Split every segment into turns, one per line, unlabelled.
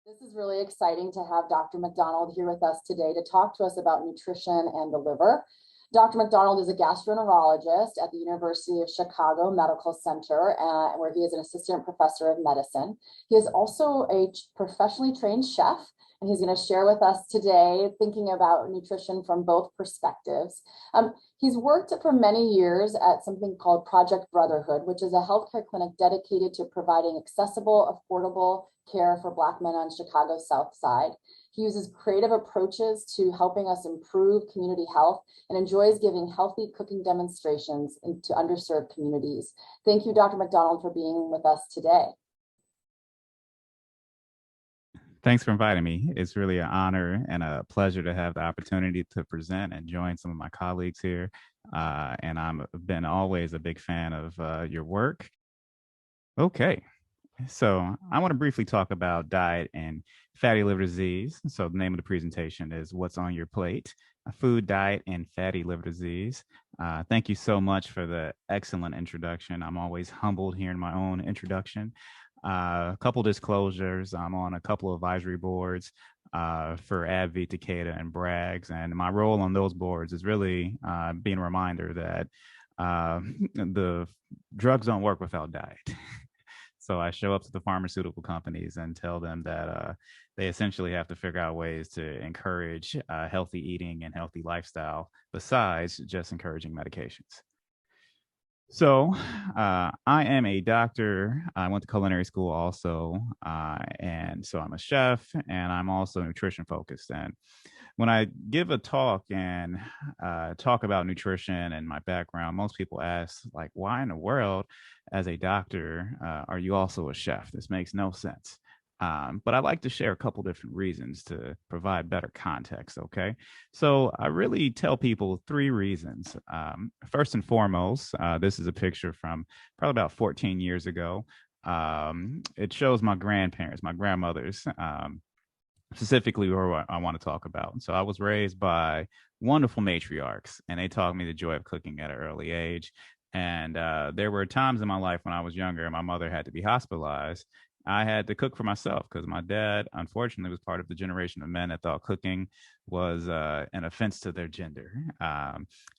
This is really exciting to have Dr. McDonald here with us today to talk to us about nutrition and the liver. Dr. McDonald is a gastroenterologist at the University of Chicago Medical Center, where he is an assistant professor of medicine. He is also a professionally trained chef, and he's going to share with us today thinking about nutrition from both perspectives. He's worked for many years at something called Project Brotherhood, which is a healthcare clinic dedicated to providing accessible, affordable care for Black men on Chicago's South Side. He uses creative approaches to helping us improve community health and enjoys giving healthy cooking demonstrations to underserved communities. Thank you, Dr. McDonald, for being with us today.
Thanks for inviting me. It's really an honor and a pleasure to have the opportunity to present and join some of my colleagues here. And I've been always a big fan of your work. Okay, so I want to briefly talk about diet and fatty liver disease. So the name of the presentation is What's on Your Plate? Food, Diet, and Fatty Liver Disease. Thank you so much for the excellent introduction. I'm always humbled hearing my own introduction. A couple disclosures. I'm on a couple of advisory boards for AbbVie, Takeda, and Bragg, and my role on those boards is really being a reminder that the drugs don't work without diet. So I show up to the pharmaceutical companies and tell them that they essentially have to figure out ways to encourage healthy eating and healthy lifestyle besides just encouraging medications. So I am a doctor. I went to culinary school also. And so I'm a chef, and I'm also nutrition focused. And when I give a talk and talk about nutrition and my background, most people ask, like, why in the world, as a doctor, are you also a chef? This makes no sense. But I like to share a couple different reasons to provide better context, okay? So I really tell people three reasons. First and foremost, this is a picture from probably about 14 years ago. It shows my grandparents, my grandmothers, specifically who I want to talk about. So I was raised by wonderful matriarchs, and they taught me the joy of cooking at an early age. And there were times in my life when I was younger and my mother had to be hospitalized. I had to cook for myself because my dad, unfortunately, was part of the generation of men that thought cooking was an offense to their gender.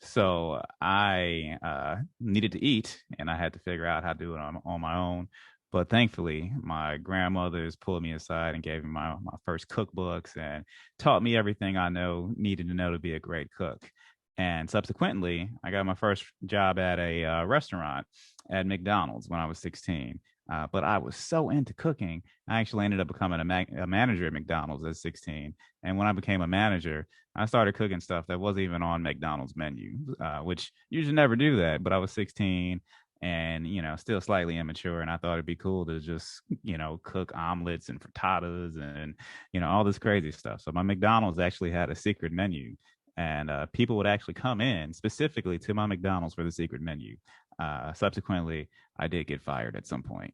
So I needed to eat, and I had to figure out how to do it on my own. But thankfully, my grandmothers pulled me aside and gave me my first cookbooks and taught me everything I needed to know to be a great cook. And subsequently, I got my first job at a restaurant at McDonald's when I was 16. But I was so into cooking, I actually ended up becoming a manager at McDonald's at 16. And when I became a manager, I started cooking stuff that wasn't even on McDonald's menu, which you should never do that. But I was 16 and, still slightly immature. And I thought it'd be cool to just, cook omelets and frittatas and, all this crazy stuff. So my McDonald's actually had a secret menu. And people would actually come in specifically to my McDonald's for the secret menu. Subsequently, I did get fired at some point.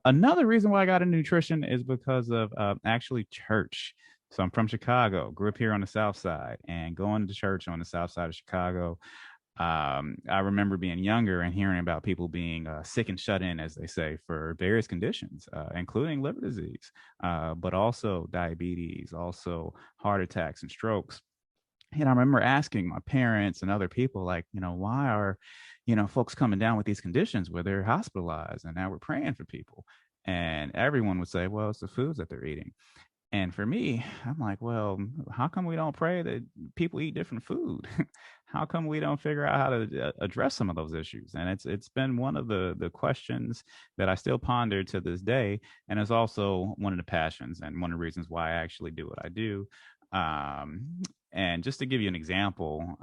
Another reason why I got into nutrition is because of actually church. So I'm from Chicago, grew up here on the South Side, and going to church on the South Side of Chicago. I remember being younger and hearing about people being sick and shut in, as they say, for various conditions, including liver disease, but also diabetes, also heart attacks and strokes. And I remember asking my parents and other people, like, why are, folks coming down with these conditions where they're hospitalized and now we're praying for people? And everyone would say, well, it's the foods that they're eating. And for me, I'm like, well, how come we don't pray that people eat different food? How come we don't figure out how to address some of those issues? And it's been one of the questions that I still ponder to this day. And it's also one of the passions and one of the reasons why I actually do what I do. And just to give you an example,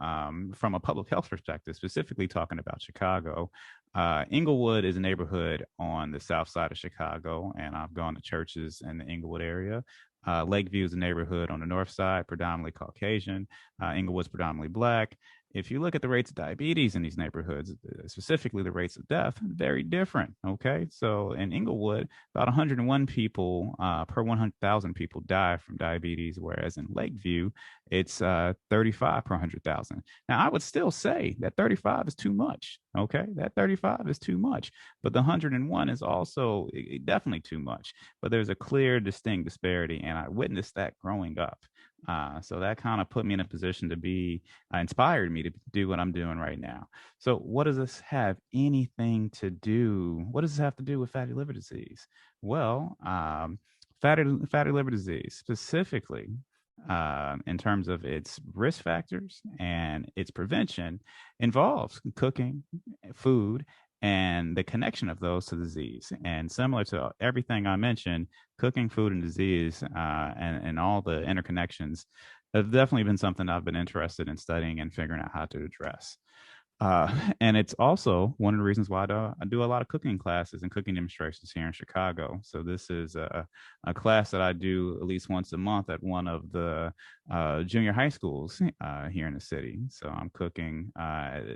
from a public health perspective, specifically talking about Chicago, Englewood is a neighborhood on the south side of Chicago, and I've gone to churches in the Englewood area. Lakeview is a neighborhood on the north side, predominantly Caucasian. Englewood's predominantly Black. if you look at the rates of diabetes in these neighborhoods, specifically the rates of death, very different. Okay. So in Englewood, about 101 people per 100,000 people die from diabetes, whereas in Lakeview, it's 35 per 100,000. Now, I would still say that 35 is too much. Okay. That 35 is too much, but the 101 is also definitely too much. But there's a clear, distinct disparity, and I witnessed that growing up. So that kind of put me in a position to be inspired me to do what I'm doing right now. So, what does this have anything to do? What does this have to do with fatty liver disease? Well, fatty liver disease specifically, in terms of its risk factors and its prevention, involves cooking, food, and the connection of those to disease. And similar to everything I mentioned, cooking, food, and disease, and all the interconnections have definitely been something I've been interested in studying and figuring out how to address. And it's also one of the reasons why I do a lot of cooking classes and cooking demonstrations here in Chicago. So this is a class that I do at least once a month at one of the junior high schools here in the city. So I'm cooking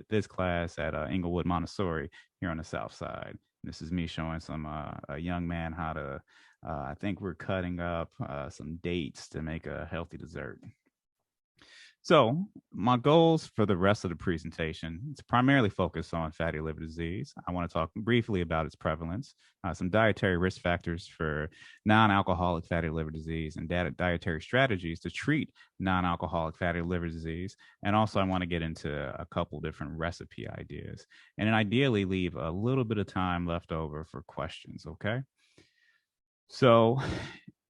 this class at Englewood Montessori here on the South Side. This is me showing some a young man how to. I think we're cutting up some dates to make a healthy dessert. So, my goals for the rest of the presentation is primarily focused on fatty liver disease. I want to talk briefly about its prevalence, some dietary risk factors for non-alcoholic fatty liver disease, and dietary strategies to treat non-alcoholic fatty liver disease. And also, I want to get into a couple different recipe ideas, and then ideally leave a little bit of time left over for questions. Okay. So,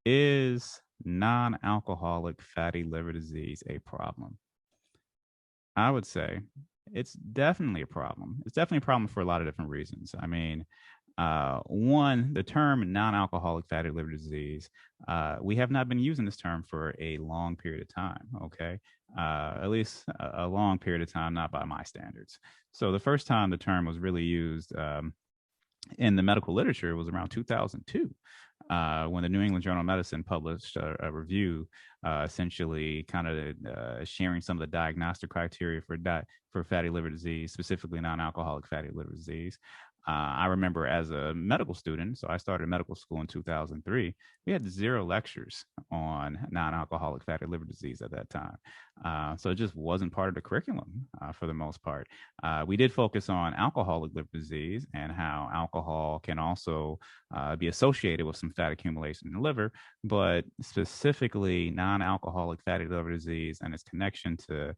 is non-alcoholic fatty liver disease a problem? I would say it's definitely a problem. It's definitely a problem for a lot of different reasons. I mean, one, the term non-alcoholic fatty liver disease, we have not been using this term for a long period of time. Okay, at least a long period of time, not by my standards. So the first time the term was really used in the medical literature was around 2002. When the New England Journal of Medicine published a review, essentially kind of sharing some of the diagnostic criteria for fatty liver disease, specifically non-alcoholic fatty liver disease. I remember as a medical student, so I started medical school in 2003, we had 0 lectures on non-alcoholic fatty liver disease at that time. So it just wasn't part of the curriculum for the most part. We did focus on alcoholic liver disease and how alcohol can also be associated with some fat accumulation in the liver, but specifically non-alcoholic fatty liver disease and its connection to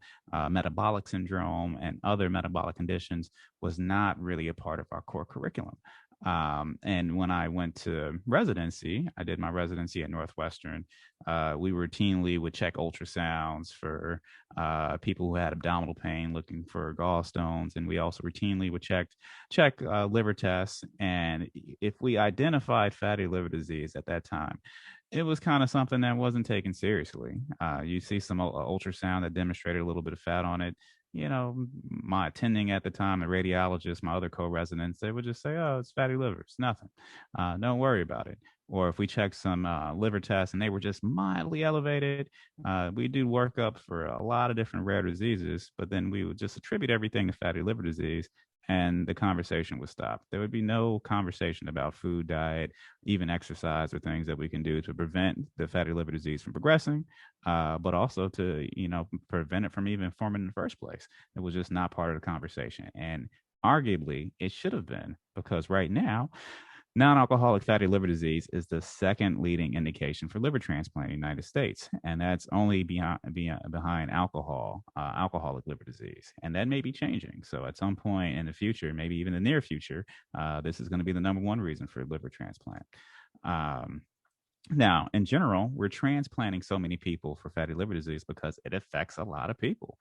metabolic syndrome and other metabolic conditions was not really a part of our core curriculum. And when I went to residency, I did my residency at Northwestern. We routinely would check ultrasounds for people who had abdominal pain, looking for gallstones, and we also routinely would check liver tests. And if we identified fatty liver disease at that time, it was kind of something that wasn't taken seriously. You see some ultrasound that demonstrated a little bit of fat on it. You know, my attending at the time, the radiologist, my other co-residents, they would just say, "Oh, it's fatty liver. It's nothing. Don't worry about it." Or if we check some liver tests and they were just mildly elevated, we do workup for a lot of different rare diseases, but then we would just attribute everything to fatty liver disease, and the conversation would stop. There would be no conversation about food, diet, even exercise, or things that we can do to prevent the fatty liver disease from progressing, but also to, prevent it from even forming in the first place. It was just not part of the conversation. And arguably, it should have been, because right now, non-alcoholic fatty liver disease is the second leading indication for liver transplant in the United States, and that's only behind alcoholic liver disease, and that may be changing. So at some point in the future, maybe even the near future, this is going to be the number one reason for liver transplant. Now, in general, we're transplanting so many people for fatty liver disease because it affects a lot of people.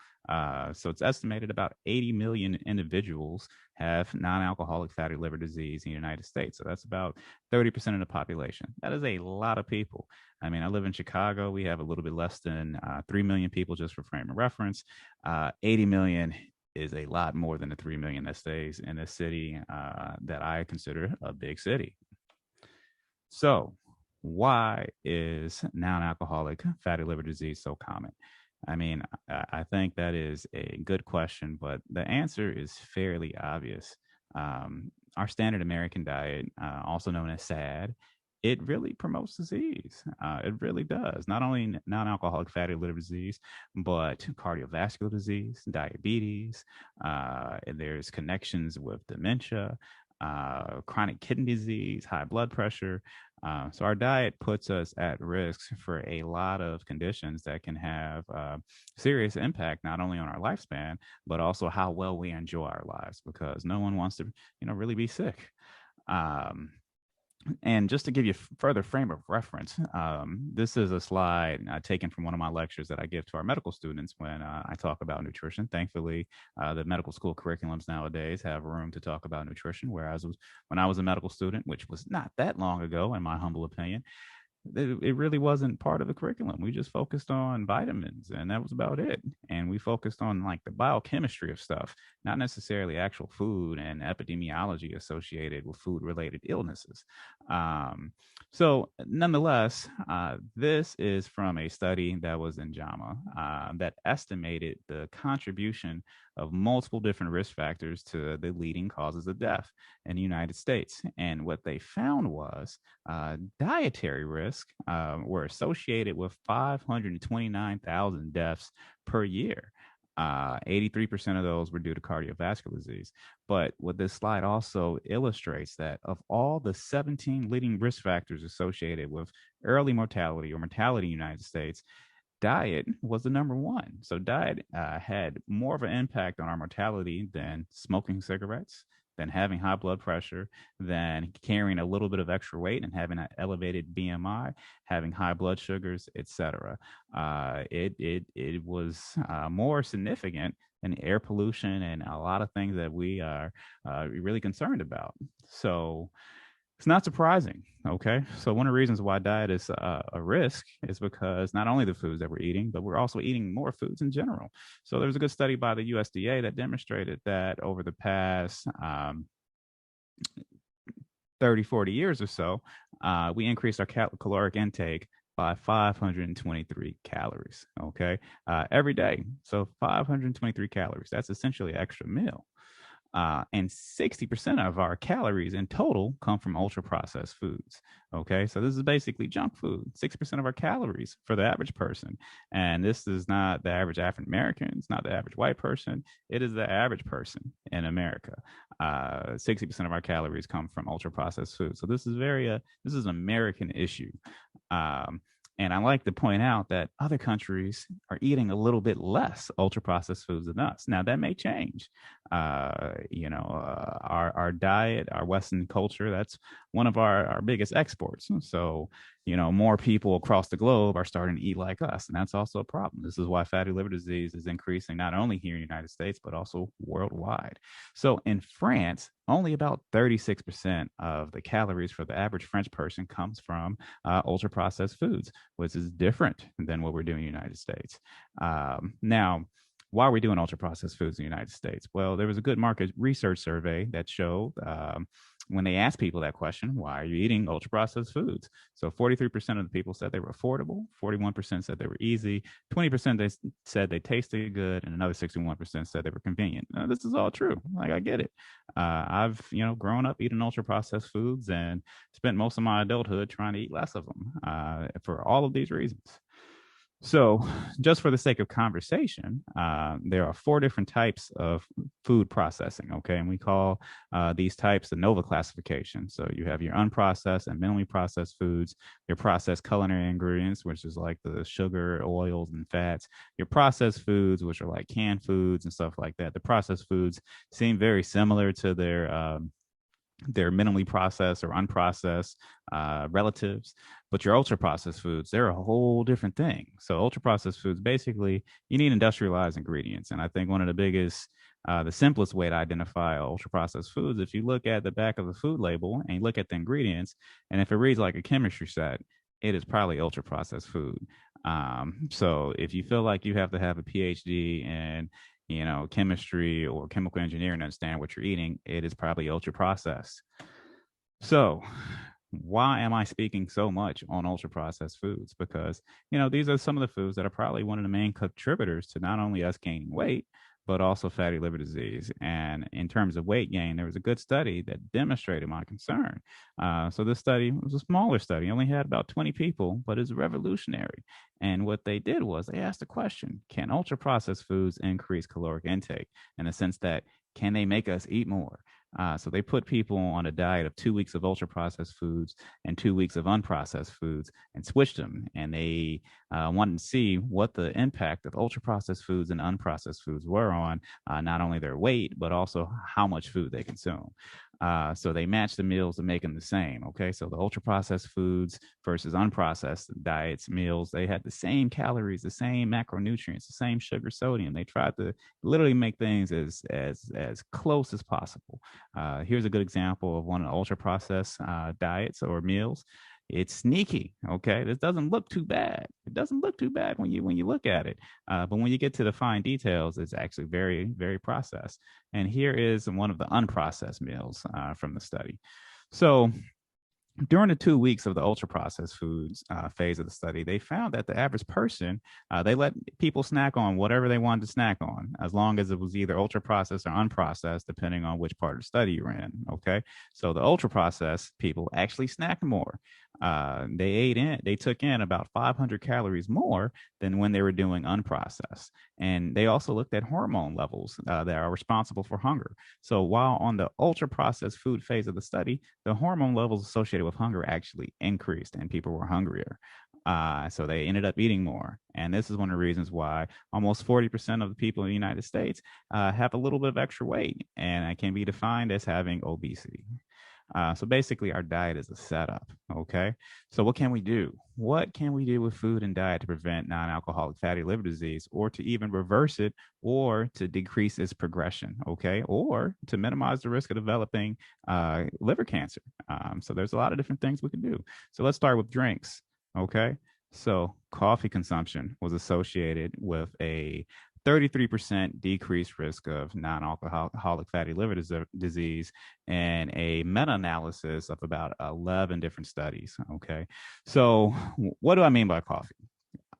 So it's estimated about 80 million individuals have non-alcoholic fatty liver disease in the United States. So that's about 30% of the population. That is a lot of people. I mean, I live in Chicago. We have a little bit less than 3 million people, just for frame of reference. 80 million is a lot more than the 3 million that stays in a city that I consider a big city. So why is non-alcoholic fatty liver disease so common? I mean, I think that is a good question, but the answer is fairly obvious. Our standard American diet, also known as SAD, it really promotes disease. It really does. Not only non-alcoholic fatty liver disease, but cardiovascular disease, diabetes. And there's connections with dementia, chronic kidney disease, high blood pressure. So our diet puts us at risk for a lot of conditions that can have serious impact not only on our lifespan but also how well we enjoy our lives, because no one wants to, really be sick. Um, and just to give you further frame of reference, this is a slide taken from one of my lectures that I give to our medical students when I talk about nutrition. Thankfully, the medical school curriculums nowadays have room to talk about nutrition, whereas when I was a medical student, which was not that long ago, in my humble opinion, it really wasn't part of the curriculum. We just focused on vitamins and that was about it. And we focused on like the biochemistry of stuff, not necessarily actual food and epidemiology associated with food related illnesses. So nonetheless, this is from a study that was in JAMA that estimated the contribution of multiple different risk factors to the leading causes of death in the United States. And what they found was dietary risk were associated with 529,000 deaths per year. 83% of those were due to cardiovascular disease. But what this slide also illustrates that of all the 17 leading risk factors associated with early mortality or mortality in the United States, diet was the number one. So diet had more of an impact on our mortality than smoking cigarettes, than having high blood pressure, than carrying a little bit of extra weight and having an elevated BMI, having high blood sugars, etc. It was more significant than air pollution and a lot of things that we are really concerned about. So it's not surprising. Okay. So one of the reasons why diet is a risk is because not only the foods that we're eating, but we're also eating more foods in general. So there was a good study by the USDA that demonstrated that over the past 30, 40 years or so, we increased our caloric intake by 523 calories. Okay. Every day. So 523 calories. That's essentially an extra meal. And 60% of our calories in total come from ultra processed foods. Okay, so this is basically junk food. 60% of our calories for the average person. And this is not the average African American, it's not the average white person, it is the average person in America. 60% of our calories come from ultra processed foods. So this is this is an American issue. And I like to point out that other countries are eating a little bit less ultra processed foods than us. Now that may change. Our diet, our Western culture, that's one of our biggest exports. So, more people across the globe are starting to eat like us. And that's also a problem. This is why fatty liver disease is increasing not only here in the United States, but also worldwide. So in France, only about 36% of the calories for the average French person comes from ultra processed foods, which is different than what we're doing in the United States. Now, why are we doing ultra processed foods in the United States? Well, there was a good market research survey that showed when they asked people that question, why are you eating ultra processed foods? So 43% of the people said they were affordable, 41% said they were easy, 20% they said they tasted good, and another 61% said they were convenient. Now, this is all true. Like, I get it. I've, grown up eating ultra processed foods and spent most of my adulthood trying to eat less of them for all of these reasons. So, just for the sake of conversation, there are 4 different types of food processing, okay? And we call these types the NOVA classification. So, you have your unprocessed and minimally processed foods, your processed culinary ingredients, which is like the sugar, oils, and fats, your processed foods, which are like canned foods and stuff like that. The processed foods seem very similar to their minimally processed or unprocessed relatives. But your ultra processed foods, they're a whole different thing. So ultra processed foods, basically, you need industrialized ingredients. And I think one of the biggest, the simplest way to identify ultra processed foods, if you look at the back of the food label and you look at the ingredients, and if it reads like a chemistry set, it is probably ultra processed food. So if you feel like you have to have a PhD in chemistry or chemical engineering to understand what you're eating, it is probably ultra processed. So why am I speaking so much on ultra processed foods? Because, these are some of the foods that are probably one of the main contributors to not only us gaining weight, but also fatty liver disease. And in terms of weight gain, there was a good study that demonstrated my concern. So this study was a smaller study, only had about 20 people, but it's revolutionary. And what they did was they asked the question, can ultra processed foods increase caloric intake, in the sense that can they make us eat more? So they put people on a diet of 2 weeks of ultra processed foods and 2 weeks of unprocessed foods and switched them. And they wanted to see what the impact of ultra processed foods and unprocessed foods were on not only their weight, but also how much food they consume. So they matched the meals to make them the same. Okay. So the ultra processed foods versus unprocessed diets, meals, they had the same calories, the same macronutrients, the same sugar, sodium. They tried to literally make things as close as possible. Here's a good example of one of the ultra processed diets or meals. It's sneaky. Okay, this doesn't look too bad. It doesn't look too bad when you look at it, but when you get to the fine details, it's actually very, very processed. And here is one of the unprocessed meals from the study. So during the 2 weeks of the ultra processed foods phase of the study, they found that the average person, they let people snack on whatever they wanted to snack on, as long as it was either ultra processed or unprocessed, depending on which part of the study you're in. Okay. So the ultra processed people actually snacked more. They took in about 500 calories more than when they were doing unprocessed. And they also looked at hormone levels that are responsible for hunger. So while on the ultra processed food phase of the study, the hormone levels associated with hunger actually increased and people were hungrier. So they ended up eating more. And this is one of the reasons why almost 40% of the people in the United States have a little bit of extra weight, and it can be defined as having obesity. So basically, our diet is a setup. Okay. So what can we do? What can we do with food and diet to prevent non-alcoholic fatty liver disease, or to even reverse it, or to decrease its progression? Okay. Or to minimize the risk of developing liver cancer. So there's a lot of different things we can do. So let's start with drinks. Okay. So coffee consumption was associated with a 33% decreased risk of non-alcoholic fatty liver disease, and a meta-analysis of about 11 different studies. Okay. So what do I mean by coffee?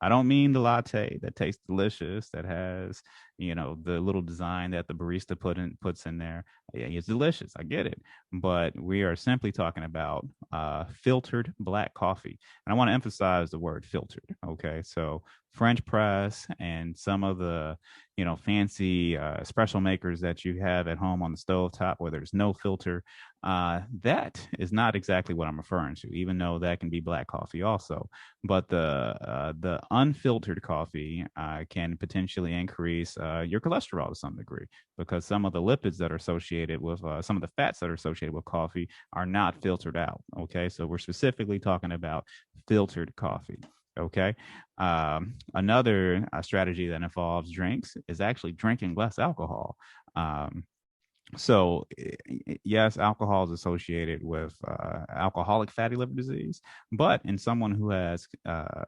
I don't mean the latte that tastes delicious, that has, the little design that the barista puts in there. Yeah, it's delicious. I get it. But we are simply talking about filtered black coffee. And I want to emphasize the word filtered. Okay. So French press and some of the, fancy espresso makers that you have at home on the stove top where there's no filter, that is not exactly what I'm referring to, even though that can be black coffee also. But the unfiltered coffee can potentially increase your cholesterol to some degree, because some of the lipids that are associated with some of the fats that are associated with coffee are not filtered out. Okay, so we're specifically talking about filtered coffee. Okay. Another strategy that involves drinks is actually drinking less alcohol. So yes, alcohol is associated with alcoholic fatty liver disease, but in someone who has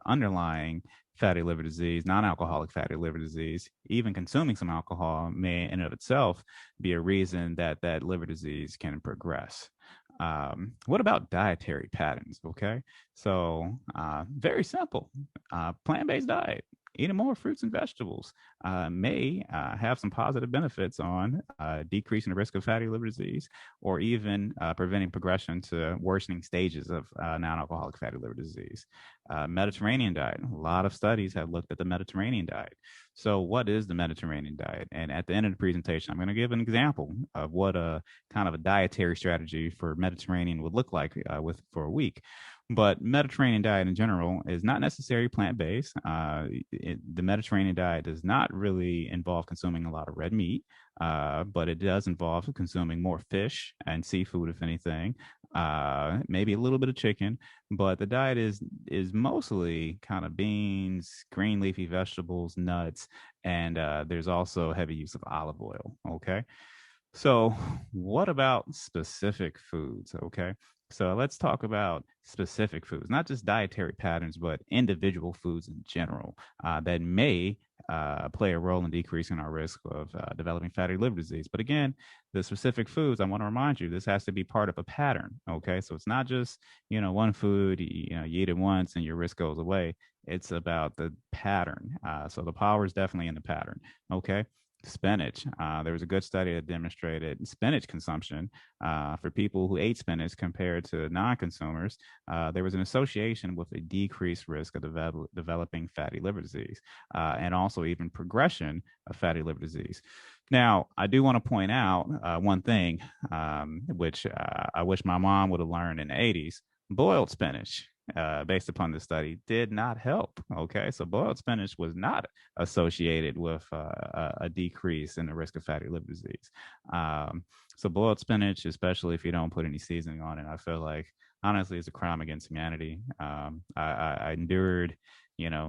underlying fatty liver disease, non-alcoholic fatty liver disease, even consuming some alcohol may in and of itself be a reason that that liver disease can progress. What about dietary patterns? Okay, so very simple, plant-based diet. Eating more fruits and vegetables may have some positive benefits on decreasing the risk of fatty liver disease, or even preventing progression to worsening stages of non-alcoholic fatty liver disease. Mediterranean diet. A lot of studies have looked at the Mediterranean diet. So what is the Mediterranean diet? And at the end of the presentation, I'm going to give an example of what a kind of a dietary strategy for Mediterranean would look like for a week. But Mediterranean diet in general is not necessarily plant-based. The Mediterranean diet does not really involve consuming a lot of red meat, but it does involve consuming more fish and seafood, if anything, maybe a little bit of chicken. But the diet is mostly kind of beans, green leafy vegetables, nuts, and there's also heavy use of olive oil. Okay. So what about specific foods? Okay. So let's talk about specific foods, not just dietary patterns, but individual foods in general that may play a role in decreasing our risk of developing fatty liver disease. But again, the specific foods, I want to remind you, this has to be part of a pattern. Okay. So it's not just, one food, you eat it once and your risk goes away. It's about the pattern. So the power is definitely in the pattern. Okay. Spinach. There was a good study that demonstrated spinach consumption for people who ate spinach compared to non-consumers. There was an association with a decreased risk of developing fatty liver disease and also even progression of fatty liver disease. Now, I do want to point out one thing, which I wish my mom would have learned in the 80s. Boiled spinach, based upon the study, did not help. Okay, so boiled spinach was not associated with a decrease in the risk of fatty liver disease. So boiled spinach, especially if you don't put any seasoning on it, I feel like honestly it's a crime against humanity. I endured,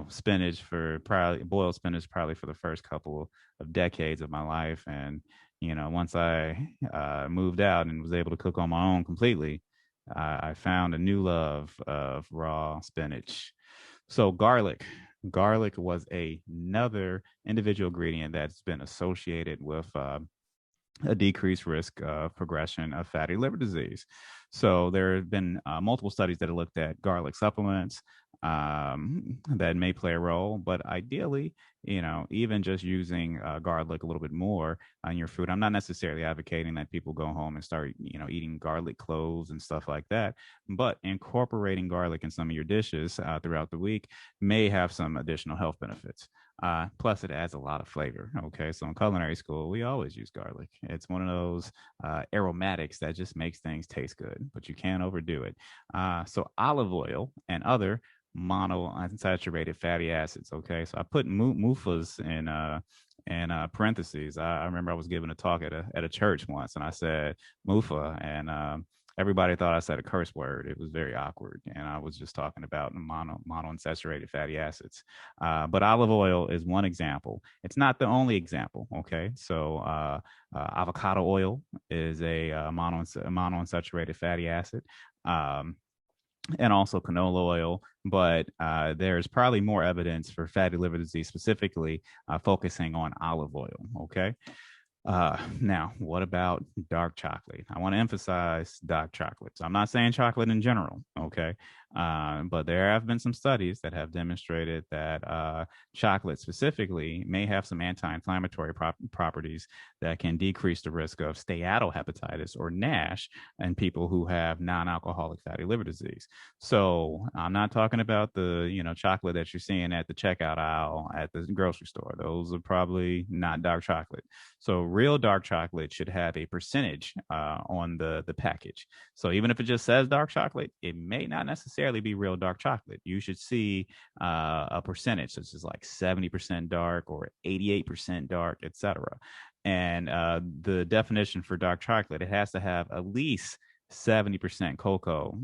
spinach for probably boiled spinach probably for the first couple of decades of my life, and once I moved out and was able to cook on my own completely, I found a new love of raw spinach. So garlic. Garlic was another individual ingredient that's been associated with a decreased risk of progression of fatty liver disease. So there have been multiple studies that have looked at garlic supplements that may play a role, but ideally, even just using garlic a little bit more on your food. I'm not necessarily advocating that people go home and start, eating garlic cloves and stuff like that, but incorporating garlic in some of your dishes throughout the week may have some additional health benefits. Plus, it adds a lot of flavor. Okay, so in culinary school, we always use garlic. It's one of those aromatics that just makes things taste good, but you can't overdo it. So olive oil and other monounsaturated fatty acids. Okay, so I put MUFAs in parentheses. I remember I was giving a talk at a church once, and I said MUFA, and everybody thought I said a curse word. It was very awkward, and I was just talking about monounsaturated fatty acids. But olive oil is one example. It's not the only example. Okay, so avocado oil is a monounsaturated fatty acid. And also canola oil, but there's probably more evidence for fatty liver disease, specifically focusing on olive oil. Okay. Now, what about dark chocolate? I want to emphasize dark chocolate. So I'm not saying chocolate in general, okay? But there have been some studies that have demonstrated that chocolate specifically may have some anti-inflammatory properties that can decrease the risk of steatohepatitis or NASH in people who have non-alcoholic fatty liver disease. So I'm not talking about the chocolate that you're seeing at the checkout aisle at the grocery store. Those are probably not dark chocolate. So real dark chocolate should have a percentage on the package. So even if it just says dark chocolate, it may not necessarily be real dark chocolate. You should see a percentage, such as like 70% dark or 88% dark, etc. And the definition for dark chocolate, it has to have at least 70% cocoa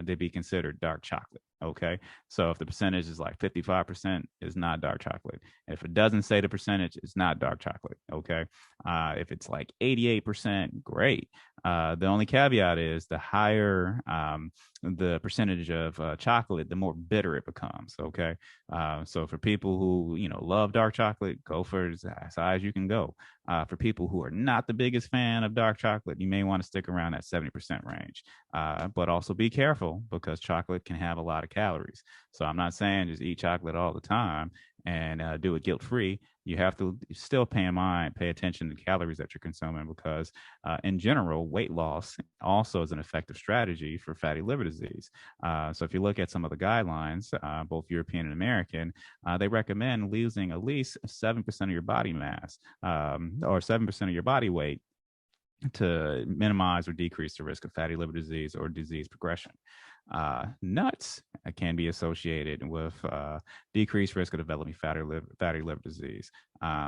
to be considered dark chocolate. Okay. So if the percentage is like 55%, it's not dark chocolate. And if it doesn't say the percentage, it's not dark chocolate. Okay. If it's like 88%, great. The only caveat is the higher the percentage of chocolate, the more bitter it becomes. Okay. So for people who, love dark chocolate, go for as high as you can go. For people who are not the biggest fan of dark chocolate, you may want to stick around that 70% range. But also be careful because chocolate can have a lot of calories. So I'm not saying just eat chocolate all the time and do it guilt-free. You have to still pay attention to the calories that you're consuming because in general, weight loss also is an effective strategy for fatty liver disease. So if you look at some of the guidelines, both European and American, they recommend losing at least 7% of your body mass or 7% of your body weight to minimize or decrease the risk of fatty liver disease or disease progression. Nuts can be associated with decreased risk of developing fatty liver disease.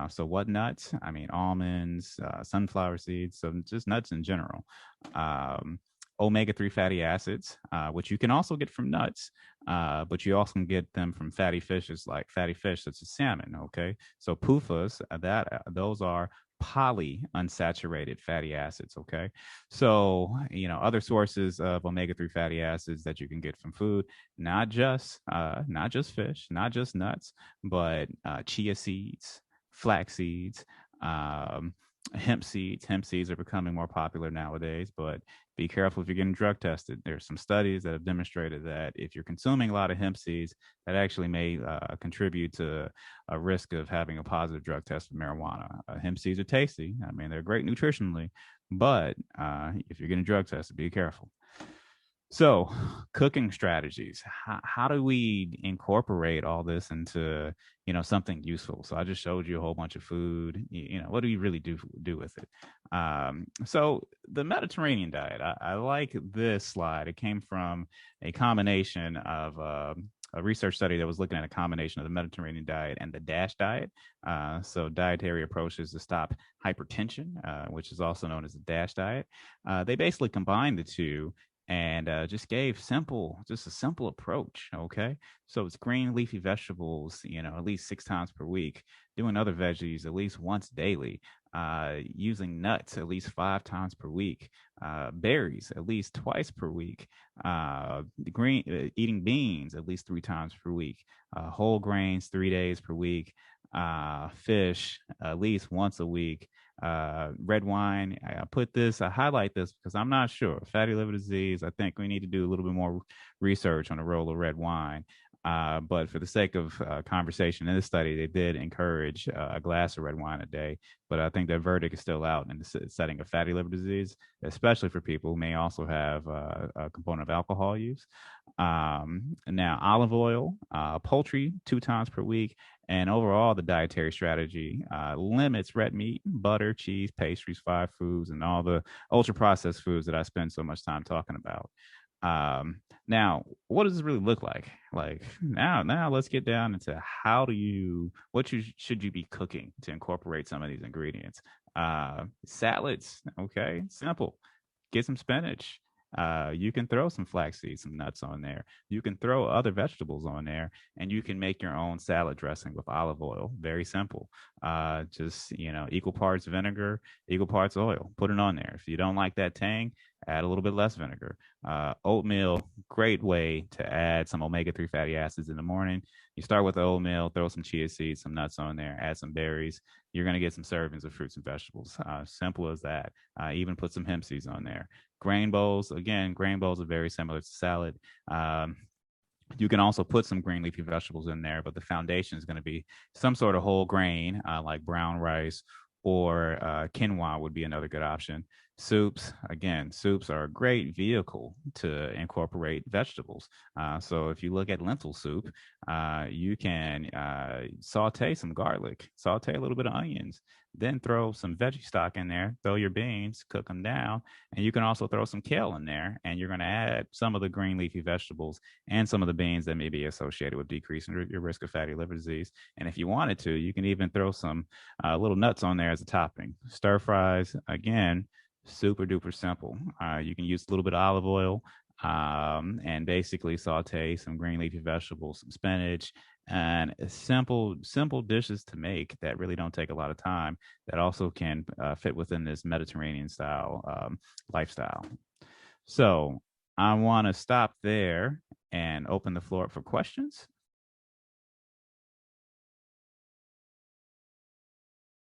So what nuts? I mean, almonds, sunflower seeds, so just nuts in general. Omega-3 fatty acids, which you can also get from nuts, but you also can get them from fatty fishes like fatty fish such as salmon. Okay, so PUFAs, those are polyunsaturated fatty acids. Okay. So, other sources of omega-3 fatty acids that you can get from food, not just fish, not just nuts, but chia seeds, flax seeds, um, hemp seeds. Hemp seeds are becoming more popular nowadays, but be careful if you're getting drug tested. There's some studies that have demonstrated that if you're consuming a lot of hemp seeds, that actually may contribute to a risk of having a positive drug test for marijuana. Hemp seeds are tasty. I mean, they're great nutritionally, but if you're getting drug tested, be careful. So, cooking strategies. How do we incorporate all this into something useful? So I just showed you a whole bunch of food. What do you really do with it? So the Mediterranean diet. I like this slide. It came from a combination of a research study that was looking at a combination of the Mediterranean diet and the DASH diet. So dietary approaches to stop hypertension, which is also known as the DASH diet. They basically combined the two and just gave a simple approach. Okay. So it's green leafy vegetables, at least 6 times per week, doing other veggies at least once daily, using nuts at least 5 times per week, berries at least twice per week, eating beans at least 3 times per week, whole grains 3 days per week, fish at least once a week, red wine. I highlight this because I'm not sure. Fatty liver disease, I think we need to do a little bit more research on the role of red wine. But for the sake of conversation in this study, they did encourage a glass of red wine a day. But I think that verdict is still out in the setting of fatty liver disease, especially for people who may also have a component of alcohol use. Now, olive oil, poultry 2 times per week. And overall, the dietary strategy limits red meat, butter, cheese, pastries, fried foods, and all the ultra processed foods that I spend so much time talking about. Now, what does this really look like? Like now let's get down into should you be cooking to incorporate some of these ingredients? Salads, okay, simple. Get some spinach. You can throw some flax seeds, some nuts on there. You can throw other vegetables on there, and you can make your own salad dressing with olive oil. Very simple. Just equal parts vinegar, equal parts oil. Put it on there. If you don't like that tang, add a little bit less vinegar. Oatmeal, great way to add some omega-3 fatty acids in the morning. You start with the oatmeal, throw some chia seeds, some nuts on there, add some berries. You're going to get some servings of fruits and vegetables. Simple as that. Even put some hemp seeds on there. Grain bowls, again, grain bowls are very similar to salad. You can also put some green leafy vegetables in there, but the foundation is going to be some sort of whole grain, like brown rice or quinoa would be another good option. Soups are a great vehicle to incorporate vegetables. So if you look at lentil soup, you can saute some garlic, saute a little bit of onions, then throw some veggie stock in there, throw your beans, cook them down, and you can also throw some kale in there, and you're going to add some of the green leafy vegetables and some of the beans that may be associated with decreasing your risk of fatty liver disease. And if you wanted to, you can even throw some little nuts on there as a topping. Stir fries, again, super duper simple. You can use a little bit of olive oil and basically saute some green leafy vegetables, some spinach, and simple dishes to make that really don't take a lot of time, that also can fit within this Mediterranean style lifestyle. So I want to stop there and open the floor up for questions.